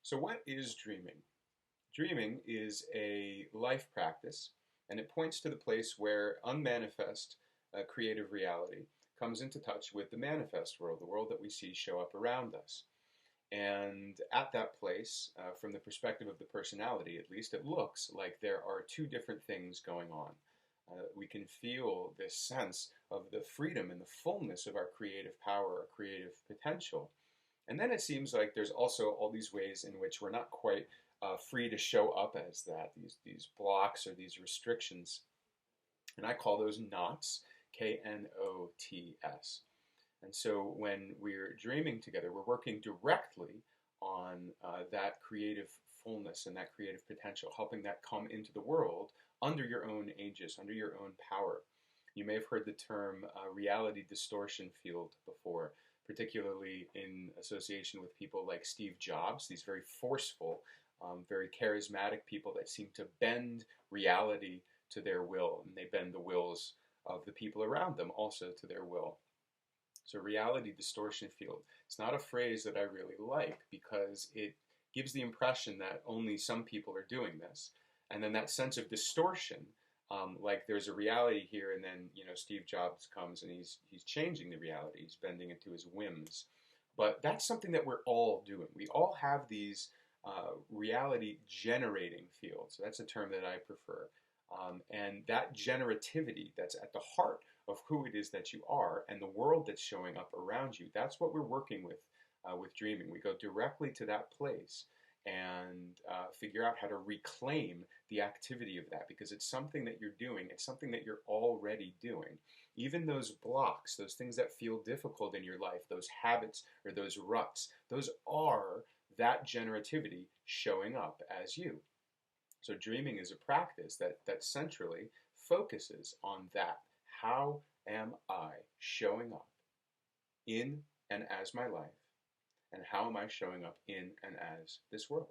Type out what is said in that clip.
So, what is dreaming? Dreaming is a life practice, and it points to the place where unmanifest creative reality comes into touch with the manifest world, the world that we see show up around us. And at that place, from the perspective of the personality at least, it looks like there are two different things going on. We can feel this sense of the freedom and the fullness of our creative power, our creative potential. And then it seems like there's also all these ways in which we're not quite free to show up as that, these blocks or these restrictions. And I call those knots, Knots. And so when we're dreaming together, we're working directly on that creative fullness and that creative potential, helping that come into the world under your own aegis, under your own power. You may have heard the term reality distortion field before, particularly in association with people like Steve Jobs, these very forceful, very charismatic people that seem to bend reality to their will, and they bend the wills of the people around them also to their will. So reality distortion field, it's not a phrase that I really like because it gives the impression that only some people are doing this. And then that sense of distortion, like there's a reality here, and then Steve Jobs comes and he's changing the reality, he's bending it to his whims. But that's something that we're all doing. We all have these reality generating fields. So that's a term that I prefer. And that generativity that's at the heart of who it is that you are and the world that's showing up around you, that's what we're working with dreaming. We go directly to that place and figure out how to reclaim the activity of that, because it's something that you're doing, it's something that you're already doing. Even those blocks, those things that feel difficult in your life, those habits or those ruts, those are that generativity showing up as you. So dreaming is a practice that centrally focuses on that. How am I showing up in and as my life? And how am I showing up in and as this world?